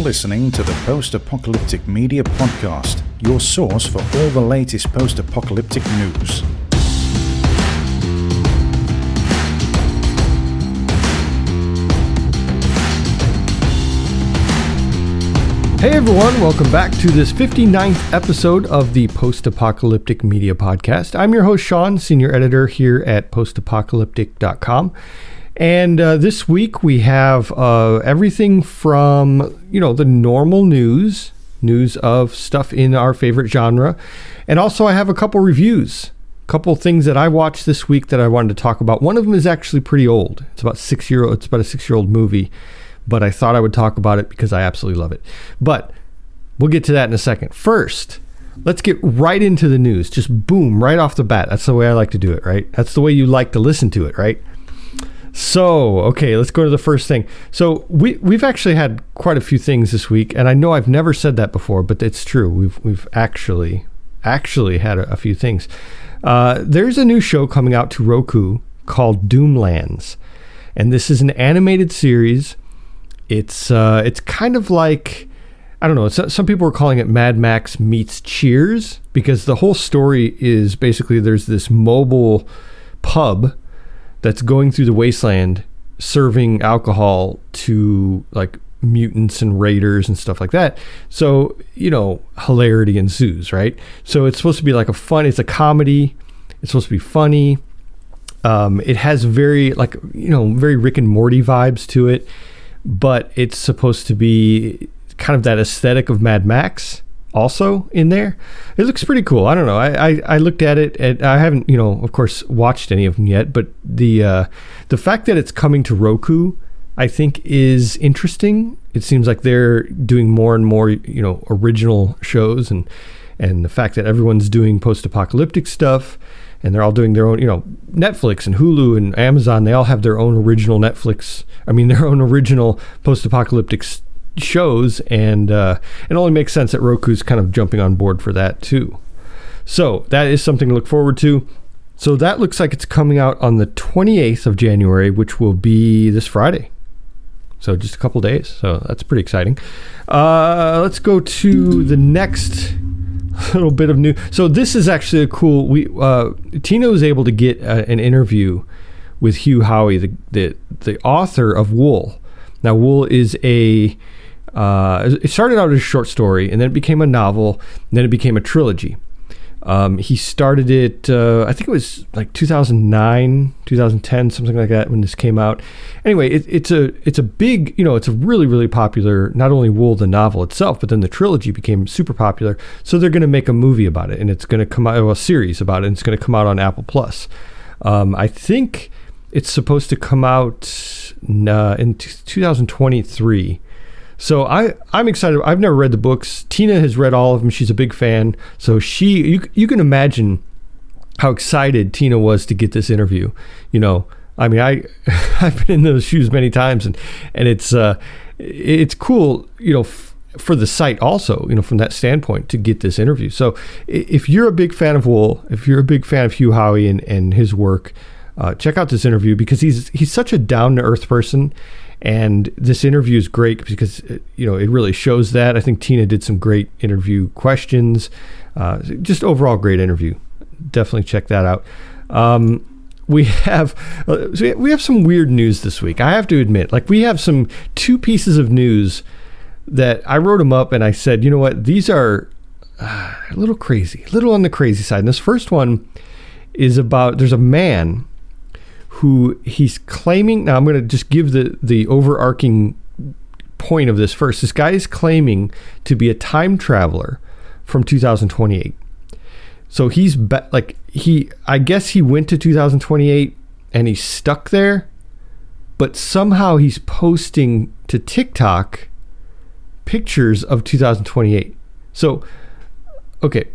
listening to the Post-Apocalyptic Media Podcast, your source for all the latest post-apocalyptic news. Hey everyone, welcome back to this 59th episode of the Post-Apocalyptic Media Podcast. I'm your host, Shawn, senior editor here at post-apocalyptic.com. And this week we have everything from, the normal news of stuff in our favorite genre. And also I have a couple reviews, a couple things that I watched this week that I wanted to talk about. One of them is actually pretty old. It's about a 6-year-old movie, but I thought I would talk about it because I absolutely love it. But we'll get to that in a second. First, let's get right into the news. Just boom, right off the bat. That's the way I like to do it, right? That's the way you like to listen to it, right? So, okay, let's go to the first thing. So we've actually had quite a few things this week, and I know I've never said that before, but it's true. We've actually had a few things. There's a new show coming out to Roku called Doomlands, and this is an animated series. It's kind of like, I don't know, some people are calling it Mad Max meets Cheers, because the whole story is basically there's this mobile pub that's going through the wasteland serving alcohol to like mutants and raiders and stuff like that. So, hilarity ensues, right? So it's supposed to be like it's a comedy. It's supposed to be funny. It has very Rick and Morty vibes to it, but it's supposed to be kind of that aesthetic of Mad Max also in there. It looks pretty cool. I don't know. I looked at it and I haven't, of course, watched any of them yet, but the fact that it's coming to Roku, I think is interesting. It seems like they're doing more and more, original shows, and the fact that everyone's doing post-apocalyptic stuff and they're all doing their own, Netflix and Hulu and Amazon, they all have their own original their own original post-apocalyptic shows, and it only makes sense that Roku's kind of jumping on board for that too. So that is something to look forward to. So that looks like it's coming out on the 28th of January, which will be this Friday. So just a couple days. So that's pretty exciting. Let's go to the next little bit of news. So this is actually a cool. Tina was able to get an interview with Hugh Howey, the author of Wool. Now, Wool is it started out as a short story, and then it became a novel, and then it became a trilogy. He started it, I think it was like 2009, 2010, something like that when this came out. Anyway, it's a big, it's a really, really popular, not only Wool, the novel itself, but then the trilogy became super popular. So they're going to make a movie about it, and it's going to come out, a series about it, and it's going to come out on Apple Plus. I think it's supposed to come out in 2023. So I'm excited. I've never read the books. Tina has read all of them. She's a big fan. So you can imagine how excited Tina was to get this interview. I've been in those shoes many times, and it's cool, for the site also, from that standpoint to get this interview. So if you're a big fan of Wool, if you're a big fan of Hugh Howey and his work, check out this interview, because he's such a down-to-earth person. And this interview is great because, it really shows that. I think Tina did some great interview questions. Just overall great interview. Definitely check that out. We have some weird news this week. I have to admit, we have two pieces of news that I wrote them up and I said, you know what, these are a little crazy, a little on the crazy side. And this first one is about, there's a man who he's claiming, now I'm going to just give the overarching point of this first. This guy is claiming to be a time traveler from 2028. So I guess he went to 2028 and he's stuck there, but somehow he's posting to TikTok pictures of 2028. So, okay.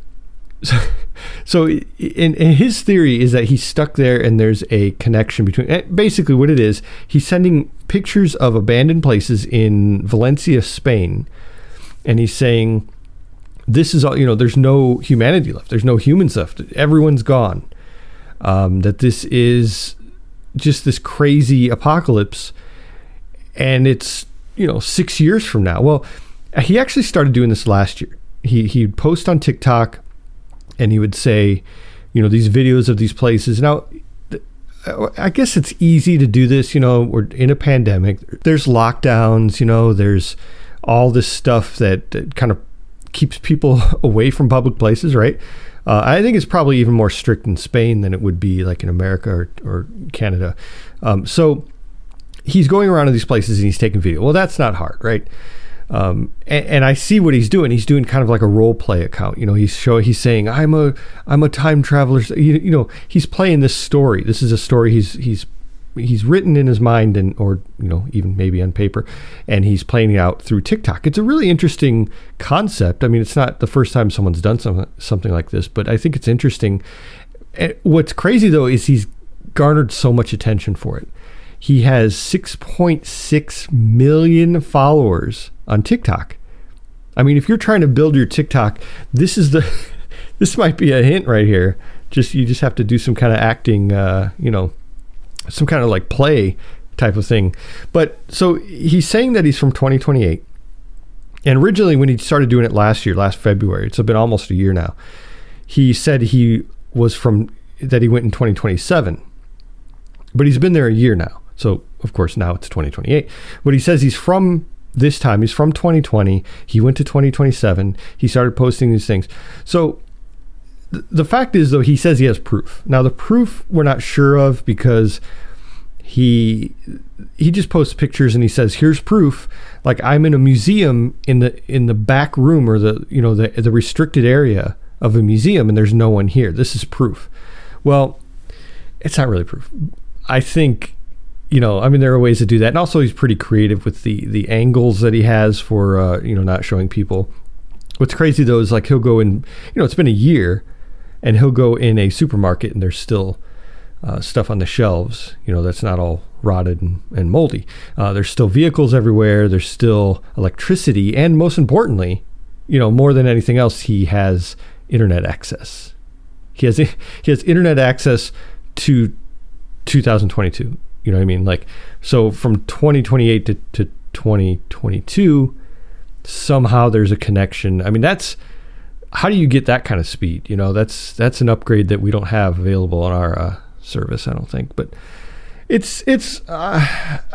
So in his theory is that he's stuck there and there's a connection between, basically what it is, he's sending pictures of abandoned places in Valencia, Spain, and he's saying, this is all, there's no humanity left. There's no humans left. Everyone's gone. That this is just this crazy apocalypse, and it's 6 years from now. Well, He actually started doing this last year. He'd post on TikTok, and he would say, these videos of these places. Now, I guess it's easy to do this. We're in a pandemic. There's lockdowns. There's all this stuff that kind of keeps people away from public places, right? I think it's probably even more strict in Spain than it would be like in America or Canada. So he's going around to these places and he's taking video. Well, that's not hard, right? And I see what he's doing. He's doing kind of like a role play account. He's saying, I'm a time traveler. He's playing this story. This is a story he's written in his mind or even maybe on paper, and he's playing it out through TikTok. It's a really interesting concept. I mean, it's not the first time someone's done something like this, but I think it's interesting. What's crazy though is he's garnered so much attention for it. He has 6.6 million followers on TikTok. I mean, if you're trying to build your TikTok, this this might be a hint right here. You just have to do some kind of acting, some kind of like play type of thing. But so he's saying that he's from 2028. And originally when he started doing it last February, it's been almost a year now. He said he went in 2027. But he's been there a year now. So of course now it's 2028. But he says he's from this time. He's from 2020. He went to 2027. He started posting these things. So the fact is, though, he says he has proof. Now, the proof we're not sure of because he just posts pictures and he says, "Here's proof." Like I'm in a museum in the back room or the restricted area of a museum, and there's no one here. This is proof. Well, it's not really proof. I think, there are ways to do that, and also he's pretty creative with the angles that he has for not showing people. What's crazy though is like he'll go in. It's been a year. And he'll go in a supermarket and there's still stuff on the shelves, that's not all rotted and moldy. There's still vehicles everywhere. There's still electricity. And most importantly, more than anything else, he has internet access. He has internet access to 2022. You know what I mean? Like, so from 2028 to 2022, somehow there's a connection. I mean, how do you get that kind of speed? That's an upgrade that we don't have available on our service, I don't think. But it's I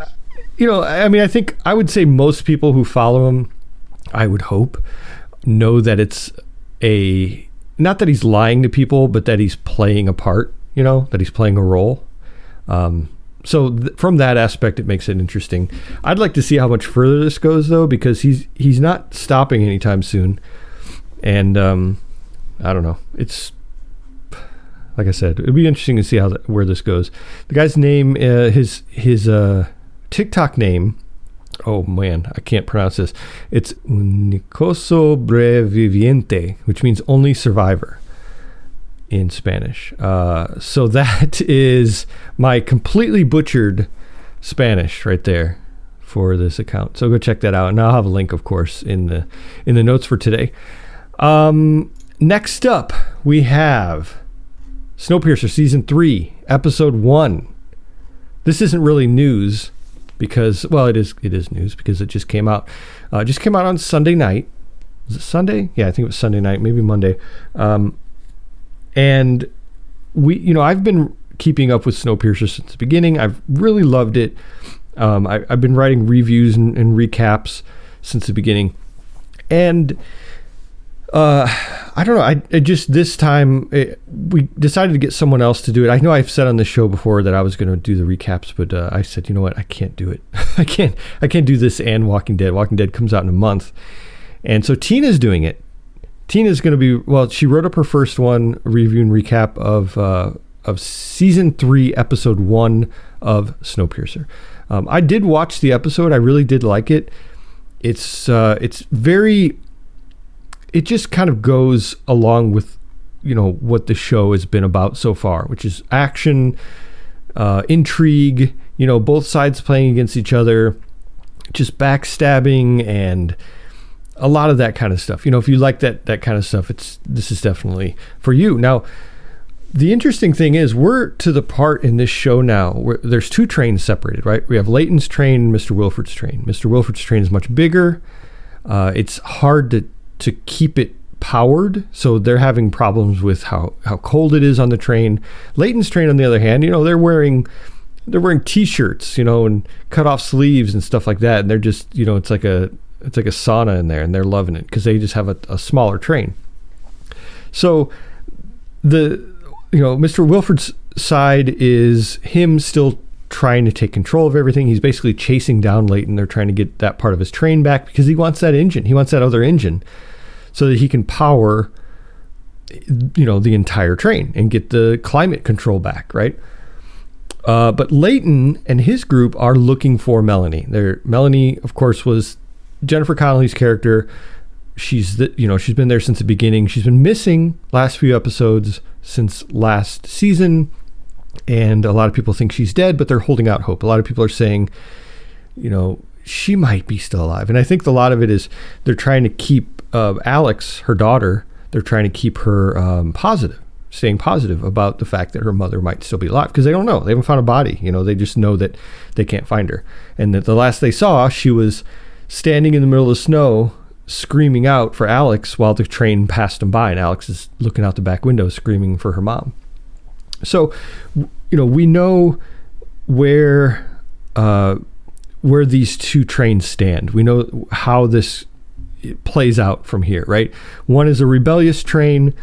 think I would say most people who follow him, I would hope, know that it's not that he's lying to people, but that he's playing a part, that he's playing a role. So from that aspect, it makes it interesting. I'd like to see how much further this goes, though, because he's not stopping anytime soon. And I don't know. It's like I said, it'll be interesting to see where this goes. The guy's name, his TikTok name. Oh man, I can't pronounce this. It's Único Sobreviviente, which means only survivor in Spanish. So that is my completely butchered Spanish right there for this account. So go check that out, and I'll have a link, of course, in the notes for today. Next up, we have Snowpiercer Season 3, Episode 1. This isn't really news because, well, it is news because it just came out. Just came out on Sunday night. Was it Sunday? Yeah, I think it was Sunday night, maybe Monday. And I've been keeping up with Snowpiercer since the beginning. I've really loved it. I've been writing reviews and recaps since the beginning. And I don't know. I just this time we decided to get someone else to do it. I know I've said on the show before that I was going to do the recaps, but I said, you know what? I can't do it. I can't do this and Walking Dead. Walking Dead comes out in a month, and so Tina's doing it. Tina's going to be she wrote up her first one, review and recap of Season 3, Episode 1 of Snowpiercer. I did watch the episode. I really did like it. It's very. It just kind of goes along with, what the show has been about so far, which is action, intrigue, both sides playing against each other, just backstabbing and a lot of that kind of stuff. If you like that kind of stuff, this is definitely for you. Now, the interesting thing is we're to the part in this show now where there's two trains separated, right? We have Leighton's train and Mr. Wilford's train. Mr. Wilford's train is much bigger. It's hard to keep it powered, so they're having problems with how cold it is on the train. Leighton's train, on the other hand, they're wearing t-shirts, and cut off sleeves and stuff like that, and they're just, it's like a sauna in there, and they're loving it because they just have a smaller train. So Mr. Wilford's side is him still trying to take control of everything. He's basically chasing down Leighton. They're trying to get that part of his train back because he wants that engine. He wants that other engine so that he can power, the entire train and get the climate control back, right? But Leighton and his group are looking for Melanie. Melanie, of course, was Jennifer Connelly's character. She's been there since the beginning. She's been missing last few episodes since last season. And a lot of people think she's dead, but they're holding out hope. A lot of people are saying, she might be still alive. And I think a lot of it is they're trying to keep Alex, her daughter, they're trying to keep her staying positive about the fact that her mother might still be alive, because they don't know. They haven't found a body. They just know that they can't find her. And that the last they saw, she was standing in the middle of the snow screaming out for Alex while the train passed them by. And Alex is looking out the back window screaming for her mom. So, we know where these two trains stand. We know how this plays out from here, right? One is a rebellious train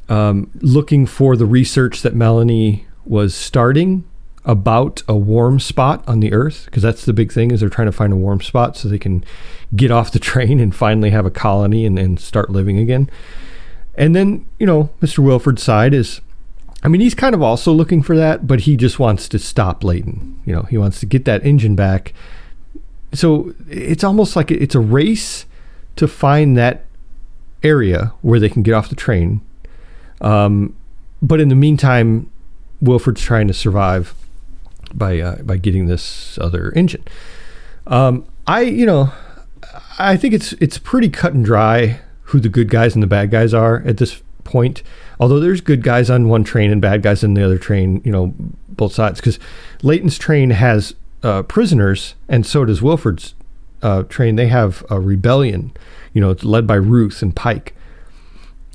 looking for the research that Melanie was starting about a warm spot on the Earth, because that's the big thing, is they're trying to find a warm spot so they can get off the train and finally have a colony and start living again. And then, Mr. Wilford's side is, he's kind of also looking for that, but he just wants to stop Leighton. He wants to get that engine back. So it's almost like it's a race to find that area where they can get off the train. But in the meantime, Wilford's trying to survive by getting this other engine. I think it's pretty cut and dry who the good guys and the bad guys are at this point. Although there's good guys on one train and bad guys on the other train, both sides. Because Leighton's train has prisoners, and so does Wilford's train. They have a rebellion. It's led by Ruth and Pike,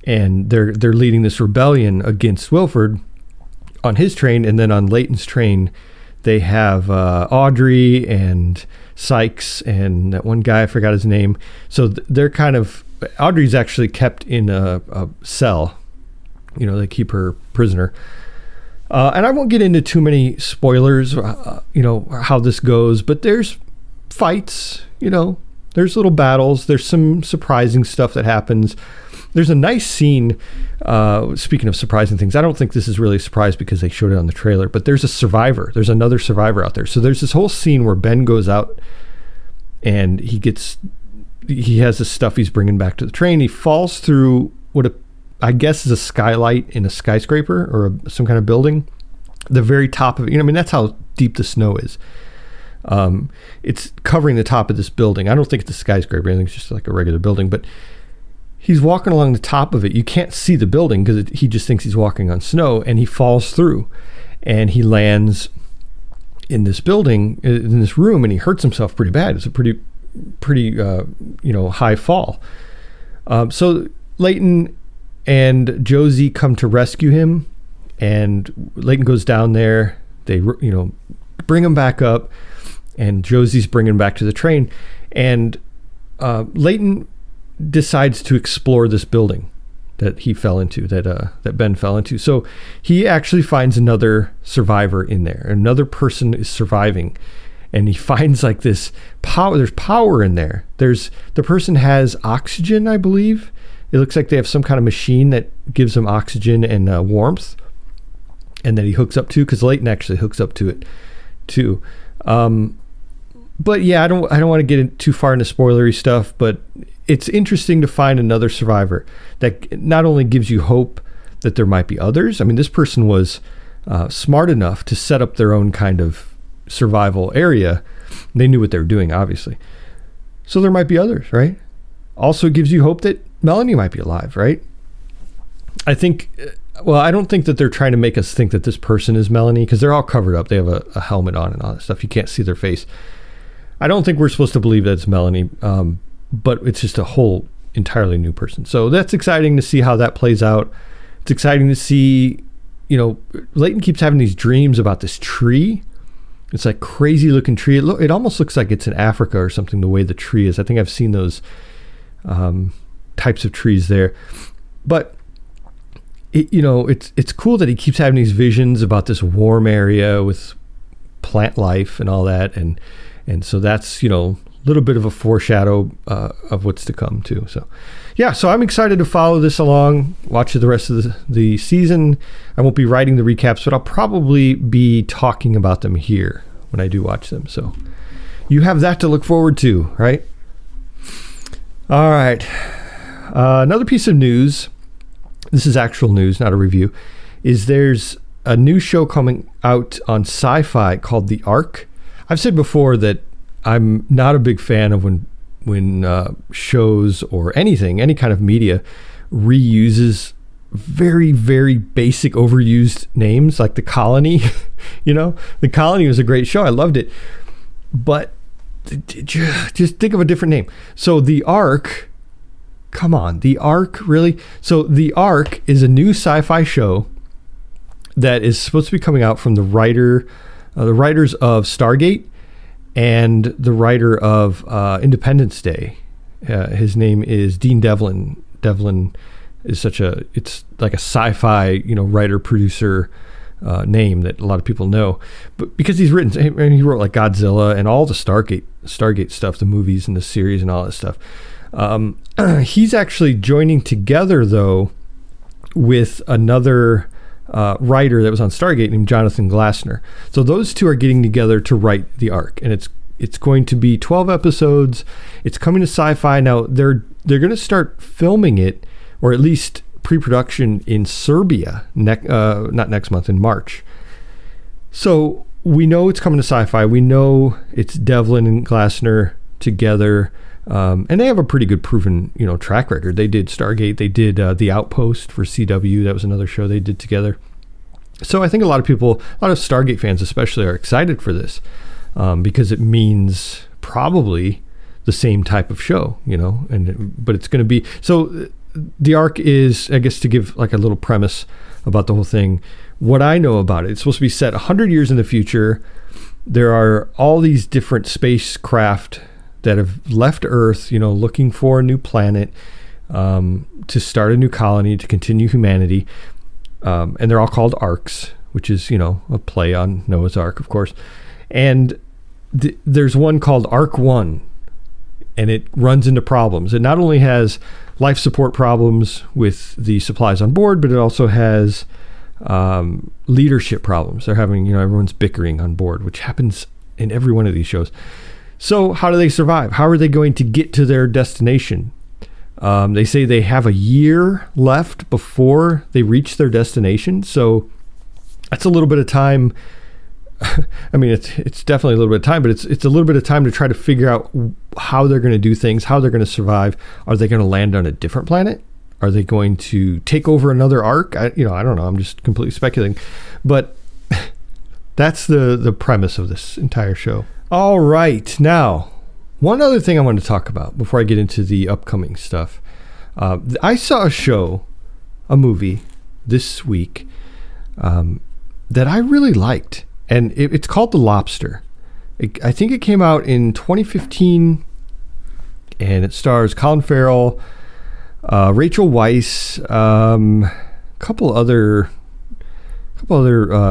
and they're leading this rebellion against Wilford on his train. And then on Leighton's train, they have Audrey and Sykes and that one guy, I forgot his name. So they're kind of, Audrey's actually kept in a cell. They keep her prisoner. And I won't get into too many spoilers, how this goes, but there's fights, there's little battles. There's some surprising stuff that happens. There's a nice scene, speaking of surprising things, I don't think this is really a surprise because they showed it on the trailer, but there's a survivor. There's another survivor out there. So there's this whole scene where Ben goes out and he has this stuff he's bringing back to the train. He falls through what I guess is a skylight in a skyscraper or some kind of building. The very top of it, that's how deep the snow is. It's covering the top of this building. I don't think it's a skyscraper. I think it's just like a regular building, but he's walking along the top of it. You can't see the building because he just thinks he's walking on snow, and he falls through and he lands in this building, in this room, and he hurts himself pretty bad. It's a pretty high fall. So Leighton and Josie come to rescue him, and Leighton goes down there. They, bring him back up, and Josie's bringing him back to the train. And Leighton decides to explore this building that he fell into, that Ben fell into. So he actually finds another survivor in there. Another person is surviving, and he finds like this power. There's power in there. The person has oxygen, I believe. It looks like they have some kind of machine that gives them oxygen and warmth, and that he hooks up to, because Leighton actually hooks up to it too. But yeah, I don't want to get too far into spoilery stuff, but it's interesting to find another survivor that not only gives you hope that there might be others. This person was smart enough to set up their own kind of survival area. They knew what they were doing, obviously. So there might be others, right? Also gives you hope that Melanie might be alive, right? I don't think that they're trying to make us think that this person is Melanie, because they're all covered up. They have a helmet on and all that stuff. You can't see their face. I don't think we're supposed to believe that it's Melanie. but it's just a whole entirely new person. So that's exciting to see how that plays out. It's exciting to see, Leighton keeps having these dreams about this tree. It's like crazy looking tree. It almost looks like it's in Africa or something, the way the tree is. I think I've seen those types of trees there. But it's cool that he keeps having these visions about this warm area with plant life and all that, and so that's a little bit of a foreshadow of what's to come too. So so I'm excited to follow this along, watch the rest of the season. I won't be writing the recaps, but I'll probably be talking about them here when I do watch them. So you have that to look forward to, right? All right. Another piece of news, this is actual news, not a review, is there's a new show coming out on Syfy called The Ark. I've said before that I'm not a big fan of when shows or anything, any kind of media, reuses very, very basic, overused names like The Colony. The Colony was a great show. I loved it. But just think of a different name. So The Ark, come on, The Ark, really? So The Ark is a new sci-fi show that is supposed to be coming out from the writers of Stargate and the writer of Independence Day. His name is Dean Devlin. Devlin is it's like a sci-fi, writer, producer name that a lot of people know. But because he wrote like Godzilla and all the Stargate stuff, the movies and the series and all that stuff. He's actually joining together, though, with another writer that was on Stargate named Jonathan Glassner. So those two are getting together to write The Ark, and it's going to be 12 episodes. It's coming to Syfy now. They're going to start filming it, or at least pre-production, in Serbia not next month, in March. So we know it's coming to Syfy. We know it's Devlin and Glassner together. And they have a pretty good proven, track record. They did Stargate. They did The Outpost for CW. That was another show they did together. So I think a lot of Stargate fans especially, are excited for this because it means probably the same type of show, but it's going to be. So The Ark is, I guess, to give like a little premise about the whole thing. What I know about it, it's supposed to be set 100 years in the future. There are all these different spacecraft that have left Earth, looking for a new planet to start a new colony, to continue humanity. And they're all called Arks, which is, a play on Noah's Ark, of course. And there's one called Ark 1, and it runs into problems. It not only has life support problems with the supplies on board, but it also has leadership problems. They're having, everyone's bickering on board, which happens in every one of these shows. So how do they survive? How are they going to get to their destination? They say they have a year left before they reach their destination. So that's a little bit of time. I mean, it's definitely a little bit of time, but it's a little bit of time to try to figure out how they're going to do things, how they're going to survive. Are they going to land on a different planet? Are they going to take over another ark? I don't know. I'm just completely speculating. But that's the premise of this entire show. All right. Now, one other thing I want to talk about before I get into the upcoming stuff. I saw a movie this week that I really liked, and it's called The Lobster. I think it came out in 2015, and it stars Colin Farrell, Rachel Weisz, a couple other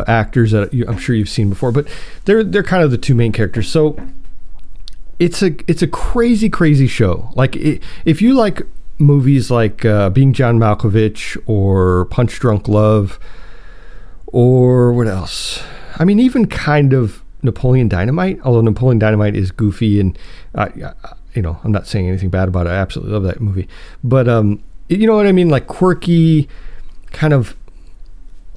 actors that I'm sure you've seen before, but they're kind of the two main characters. So it's a crazy show. Like if you like movies like Being John Malkovich or Punch Drunk Love, or what else? I mean, even kind of Napoleon Dynamite, although Napoleon Dynamite is goofy, and I'm not saying anything bad about it. I absolutely love that movie, but you know what I mean, like quirky, kind of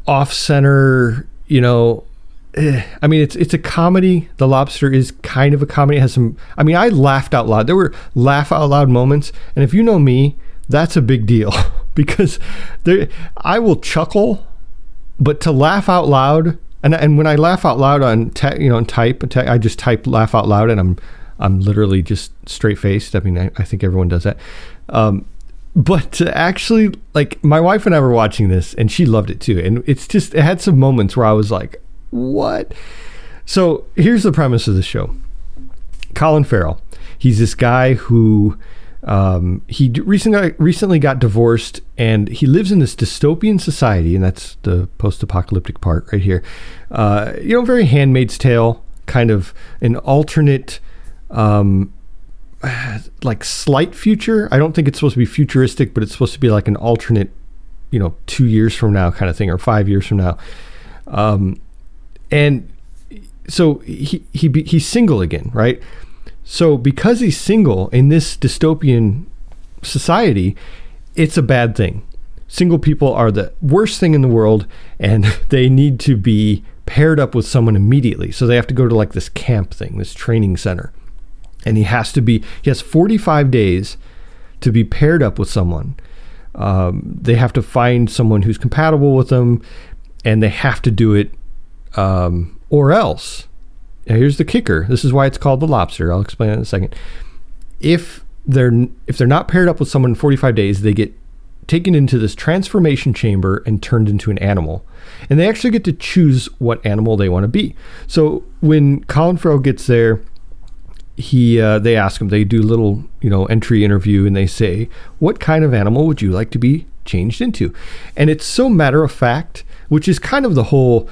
off-center, I mean, it's a comedy. The Lobster is kind of a comedy. It has some, I laughed out loud. There were laugh out loud moments, and if you know me, that's a big deal because I will chuckle, but to laugh out loud, and when I laugh out loud on type, I just type laugh out loud, and I'm literally just straight faced. I mean, I think everyone does that. But to actually, like, my wife and I were watching this and she loved it too. And it had some moments where I was like, what? So here's the premise of the show. Colin Farrell, he's this guy who he recently got divorced, and he lives in this dystopian society, and that's the post-apocalyptic part right here. Very Handmaid's Tale, kind of an alternate, like slight future. I don't think it's supposed to be futuristic, but it's supposed to be like an alternate, 2 years from now kind of thing, or 5 years from now. And so he's single again, right? So because he's single in this dystopian society, it's a bad thing. Single people are the worst thing in the world, and they need to be paired up with someone immediately. So they have to go to like this camp thing, this training center. And he has 45 days to be paired up with someone. They have to find someone who's compatible with them, and they have to do it or else. Now here's the kicker. This is why it's called the Lobster. I'll explain it in a second. If they're not paired up with someone in 45 days, they get taken into this transformation chamber and turned into an animal. And they actually get to choose what animal they want to be. So when Colin Farrell gets there, they ask him, they do a little, entry interview, and they say, what kind of animal would you like to be changed into? And it's so matter of fact, which is kind of the whole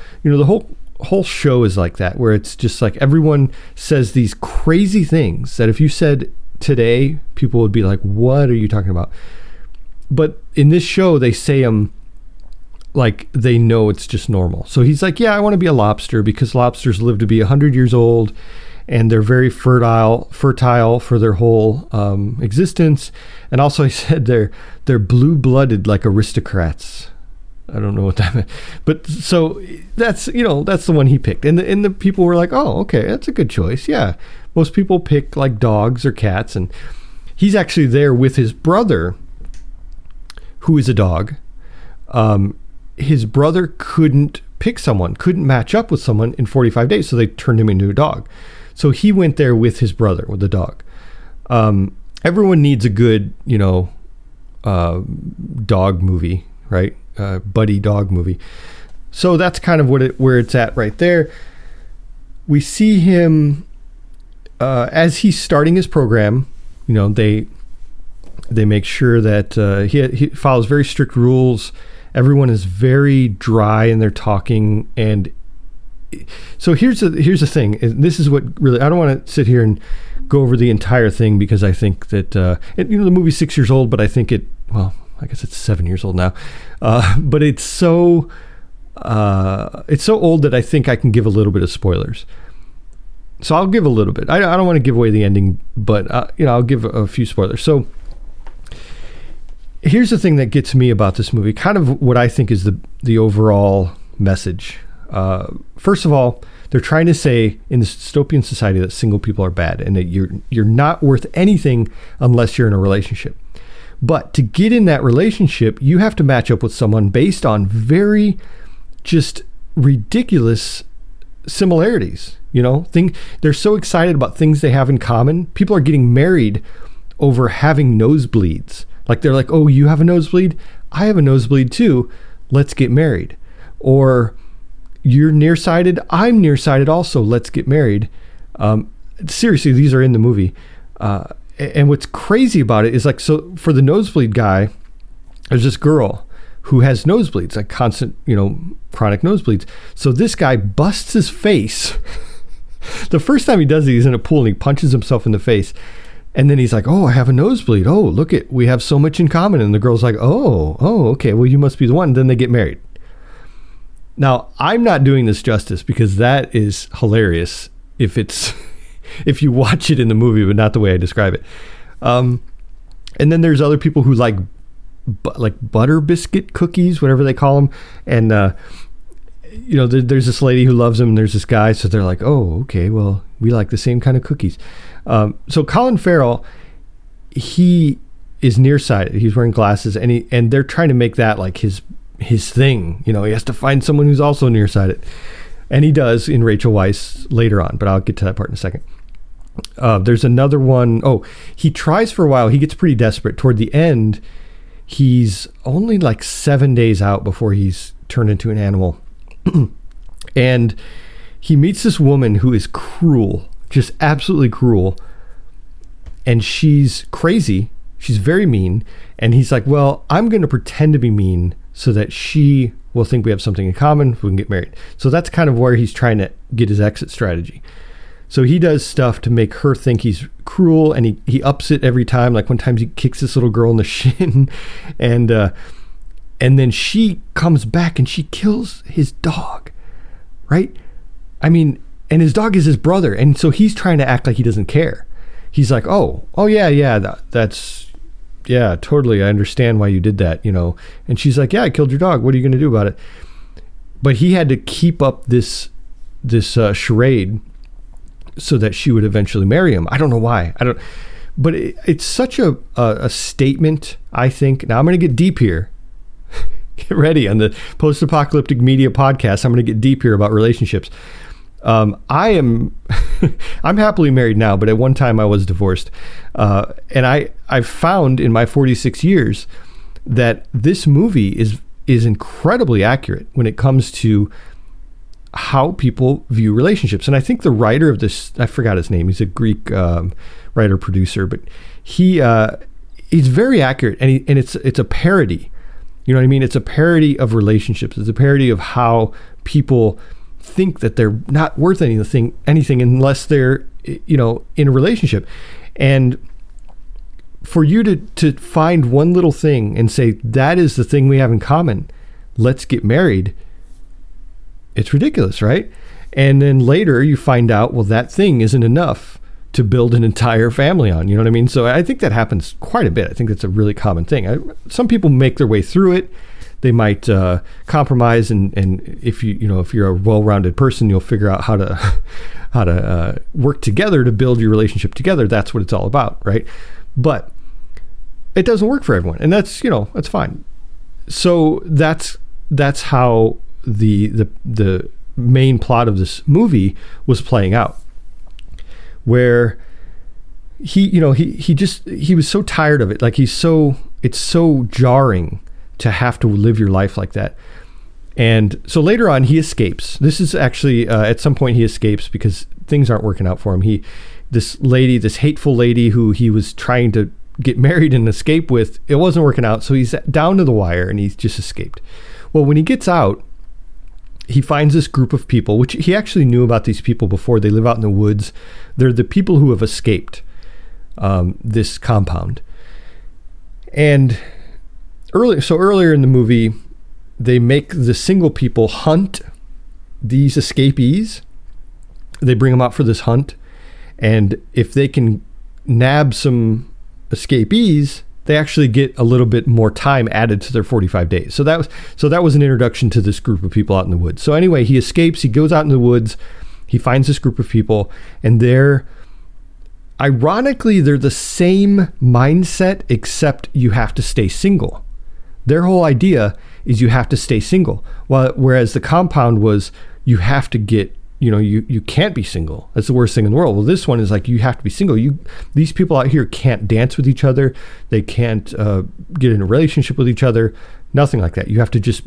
show is like that, where it's just like everyone says these crazy things that if you said today, people would be like, what are you talking about? But in this show, they say them like they know it's just normal. So he's like, yeah, I want to be a lobster because lobsters live to be 100 years old, and they're very fertile for their whole existence. And also he said they're blue-blooded like aristocrats. I don't know what that meant. But so that's the one he picked. And the people were like, oh, okay, that's a good choice. Yeah. Most people pick like dogs or cats. And he's actually there with his brother, who is a dog. His brother couldn't match up with someone in 45 days. So they turned him into a dog. So he went there with his brother, with the dog. Everyone needs a good, dog movie, right? Buddy dog movie. So that's kind of where it's at right there. We see him as he's starting his program. They make sure that he follows very strict rules. Everyone is very dry in their talking, and so here's the thing. This is what really, I don't want to sit here and go over the entire thing because I think that the movie's 6 years old, but I think I guess it's 7 years old now. But it's so old that I think I can give a little bit of spoilers. So I'll give a little bit. I don't want to give away the ending, but I'll give a few spoilers. So here's the thing that gets me about this movie, kind of what I think is the overall message. First of all, they're trying to say in this dystopian society that single people are bad and that you're not worth anything unless you're in a relationship. But to get in that relationship, you have to match up with someone based on very just ridiculous similarities. They're so excited about things they have in common. People are getting married over having nosebleeds. Like they're like, oh, you have a nosebleed? I have a nosebleed too. Let's get married. Or you're nearsighted. I'm nearsighted also. Let's get married. Seriously, these are in the movie. And what's crazy about it is like, so for the nosebleed guy, there's this girl who has nosebleeds, like constant, chronic nosebleeds. So this guy busts his face. The first time he does it, he's in a pool and he punches himself in the face. And then he's like, oh, I have a nosebleed. Oh, look we have so much in common. And the girl's like, oh, okay. Well, you must be the one. And then they get married. Now, I'm not doing this justice because that is hilarious if you watch it in the movie, but not the way I describe it. And then there's other people who like butter biscuit cookies, whatever they call them. And, there's this lady who loves them and there's this guy. So they're like, oh, okay, well, we like the same kind of cookies. So Colin Farrell, he is nearsighted. He's wearing glasses and they're trying to make that like his thing. He has to find someone who's also nearsighted. And he does in Rachel Weisz later on, but I'll get to that part in a second. There's another one. Oh, he tries for a while. He gets pretty desperate. Toward the end, he's only like 7 days out before he's turned into an animal. And he meets this woman who is cruel, just absolutely cruel. And she's crazy. She's very mean. And he's like, well, I'm going to pretend to be mean so that she will think we have something in common. We can get married. So that's kind of where he's trying to get his exit strategy. So he does stuff to make her think he's cruel, and he ups it every time. Like one time he kicks this little girl in the shin, and then she comes back and she kills his dog, right? I mean, and his dog is his brother, and so he's trying to act like he doesn't care. He's like, oh yeah, that's totally. I understand why you did that, you know. And she's like, yeah, I killed your dog. What are you going to do about it? But he had to keep up this charade so that she would eventually marry him. I don't know why. But it's such a statement, I think. Now I'm going to get deep here. Get ready on the post-apocalyptic media podcast. I'm going to get deep here about relationships. I'm happily married now, but at one time I was divorced. And I've found in my 46 years that this movie is incredibly accurate when it comes to how people view relationships. And I think the writer of this, I forgot his name. He's a Greek writer producer, but he's very accurate, and it's a parody. You know what I mean? It's a parody of relationships. It's a parody of how people think that they're not worth anything unless they're, you know, in a relationship. And for you to find one little thing and say, that is the thing we have in common, let's get married, it's ridiculous, right? And then later you find out, well, that thing isn't enough to build an entire family on. You know what I mean? So I think that happens quite a bit. I think that's a really common thing. Some people make their way through it. They might compromise, and if you're a well-rounded person, you'll figure out how to work together to build your relationship together. That's what it's all about, right? But it doesn't work for everyone, and that's fine. So that's how the main plot of this movie was playing out, where he was so tired of it. Like it's so jarring to have to live your life like that. And so later on he escapes. This is actually at some point he escapes because things aren't working out for him. This hateful lady who he was trying to get married and escape with, it wasn't working out. So he's down to the wire and he's just escaped. Well, when he gets out, he finds this group of people, which he actually knew about these people before. They live out in the woods. They're the people who have escaped this compound. And earlier in the movie, they make the single people hunt these escapees. They bring them out for this hunt. And if they can nab some escapees, they actually get a little bit more time added to their 45 days. So that was an introduction to this group of people out in the woods. So anyway, he escapes, he goes out in the woods, he finds this group of people, and ironically, they're the same mindset, except you have to stay single. Their whole idea is you have to stay single. Whereas the compound was, you have to get, you can't be single. That's the worst thing in the world. Well, this one is like, you have to be single. These people out here can't dance with each other. They can't get in a relationship with each other. Nothing like that. You have to just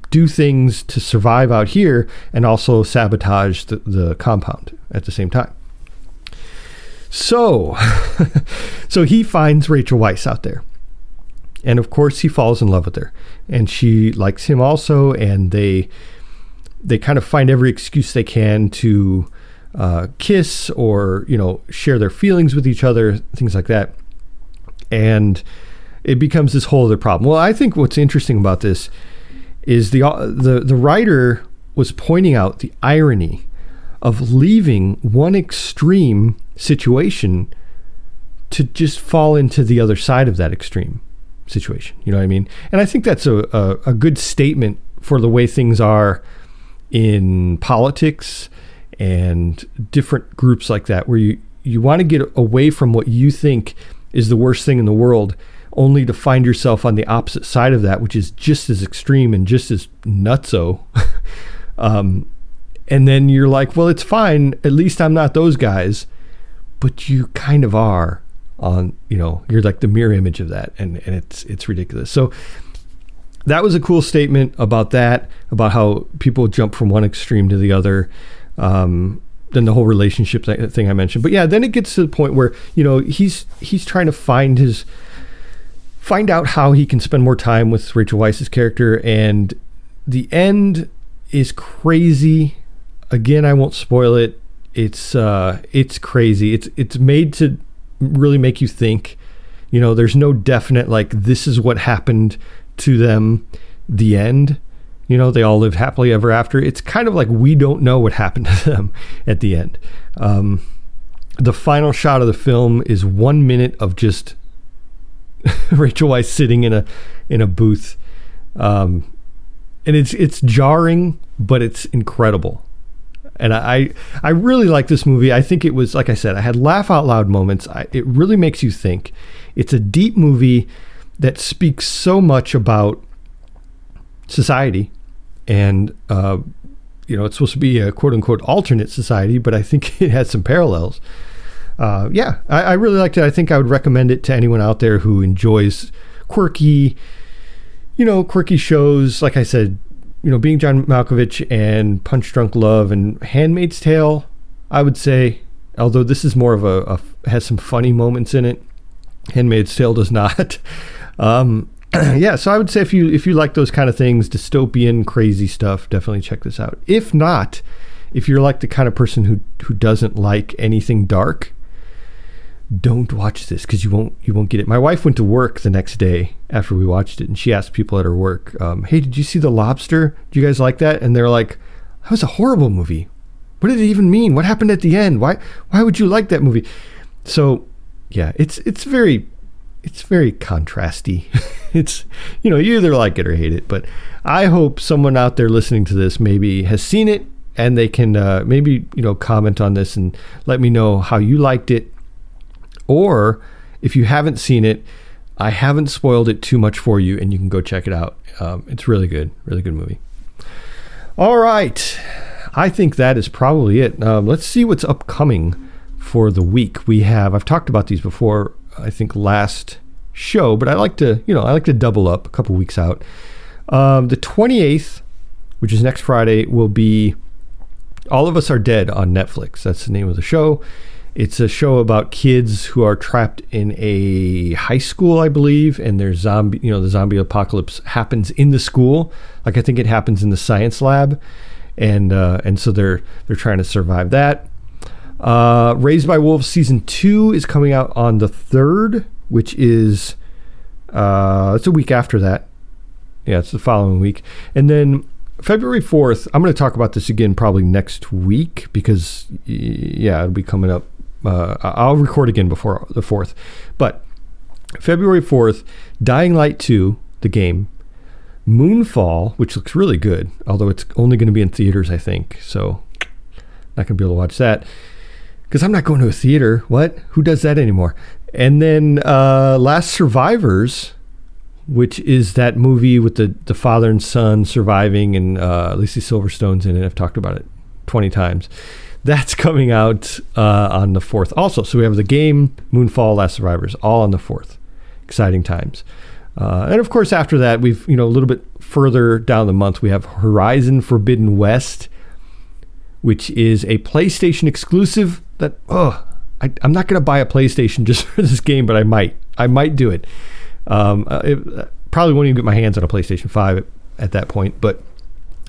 do things to survive out here and also sabotage the compound at the same time. So he finds Rachel Weisz out there. And of course he falls in love with her. And she likes him also, and they kind of find every excuse they can to kiss or, share their feelings with each other, things like that. And it becomes this whole other problem. Well, I think what's interesting about this is the writer was pointing out the irony of leaving one extreme situation to just fall into the other side of that extreme situation. You know what I mean? And I think that's a good statement for the way things are in politics and different groups like that, where you want to get away from what you think is the worst thing in the world, only to find yourself on the opposite side of that, which is just as extreme and just as nutso. And then you're like, well, it's fine. At least I'm not those guys. but you kind of are on, you're like the mirror image of that. And it's ridiculous. So that was a cool statement about that, about how people jump from one extreme to the other. Then the whole relationship thing I mentioned. But yeah, then it gets to the point where, he's trying to find out how he can spend more time with Rachel Weisz's character. And the end is crazy. Again, I won't spoil it. It's crazy. It's made to really make you think. There's no definite, like, this is what happened to them, the end. They all lived happily ever after. It's kind of like we don't know what happened to them at the end. The final shot of the film is 1 minute of just Rachel Weisz sitting in a booth. And it's jarring, but it's incredible. And I really like this movie. I think it was, like I said, I had laugh out loud moments. It really makes you think. It's a deep movie that speaks so much about society. And, it's supposed to be a quote unquote alternate society, but I think it has some parallels. I really liked it. I think I would recommend it to anyone out there who enjoys quirky shows. Like I said, being John Malkovich and Punch Drunk Love and Handmaid's Tale, I would say, although this is more of has some funny moments in it. Handmaid's Tale does not. So I would say if you like those kind of things, dystopian, crazy stuff, definitely check this out. If not, if you're like the kind of person who doesn't like anything dark, don't watch this because you won't get it. My wife went to work the next day after we watched it, and she asked people at her work, "Hey, did you see The Lobster? Do you guys like that?" And they're like, "That was a horrible movie. What did it even mean? What happened at the end? Why would you like that movie?" So, yeah, it's very contrasty. It's, you either like it or hate it. But I hope someone out there listening to this maybe has seen it, and they can maybe comment on this and let me know how you liked it. Or if you haven't seen it, I haven't spoiled it too much for you, and you can go check it out. It's really good movie. All right. I think that is probably it. Let's see what's upcoming for the week. I've talked about these before, I think last show, but I like to double up a couple weeks out. The 28th, which is next Friday, will be All of Us Are Dead on Netflix. That's the name of the show. It's a show about kids who are trapped in a high school, I believe, and there's the zombie apocalypse happens in the school. Like, I think it happens in the science lab, and so they're trying to survive that. Raised by Wolves season 2 is coming out on the 3rd, which is it's a week after that. Yeah, it's the following week. And then February 4th, I'm going to talk about this again probably next week because, it'll be coming up. I'll record again before the 4th. But February 4th, Dying Light 2, the game, Moonfall, which looks really good, although it's only going to be in theaters, I think. So not going to be able to watch that because I'm not going to a theater. What? Who does that anymore? And then Last Survivors, which is that movie with the father and son surviving, and Lacey Silverstone's in it. I've talked about it 20 times. That's coming out on the 4th also. So we have the game, Moonfall, Last Survivors, all on the 4th. Exciting times. And of course, after that, we've, a little bit further down the month, we have Horizon Forbidden West, which is a PlayStation exclusive that, I'm not going to buy a PlayStation just for this game, but I might do it. Probably won't even get my hands on a PlayStation 5 at that point, but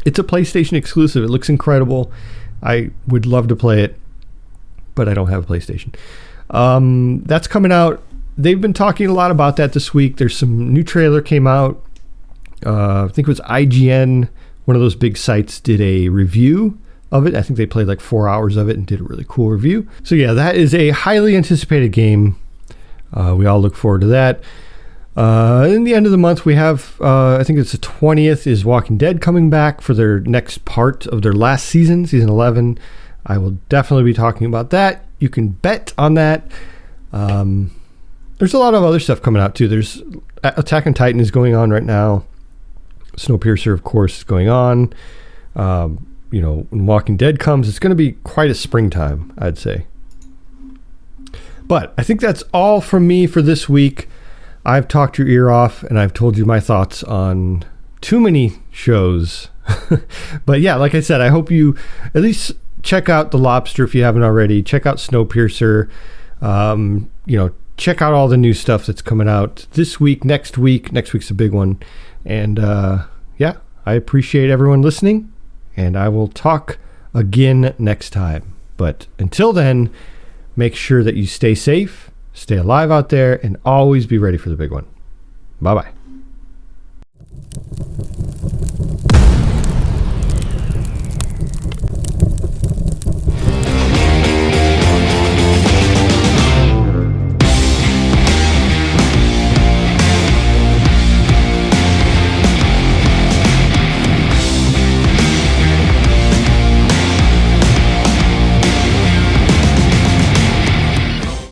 it's a PlayStation exclusive. It looks incredible. I would love to play it, but I don't have a PlayStation. That's coming out. They've been talking a lot about that this week. There's some new trailer came out. I think it was IGN, one of those big sites, did a review of it. I think they played like 4 hours of it and did a really cool review. So yeah, that is a highly anticipated game. We all look forward to that. In the end of the month, we have, I think it's the 20th, is Walking Dead coming back for their next part of their last season, season 11. I will definitely be talking about that. You can bet on that. There's a lot of other stuff coming out too. There's Attack on Titan is going on right now. Snowpiercer, of course, is going on. When Walking Dead comes, it's going to be quite a springtime, I'd say. But I think that's all from me for this week. I've talked your ear off and I've told you my thoughts on too many shows. But yeah, like I said, I hope you at least check out The Lobster if you haven't already. Check out Snowpiercer. Check out all the new stuff that's coming out this week, next week. Next week's a big one. And I appreciate everyone listening. And I will talk again next time. But until then, make sure that you stay safe, stay alive out there, and always be ready for the big one. Bye-bye.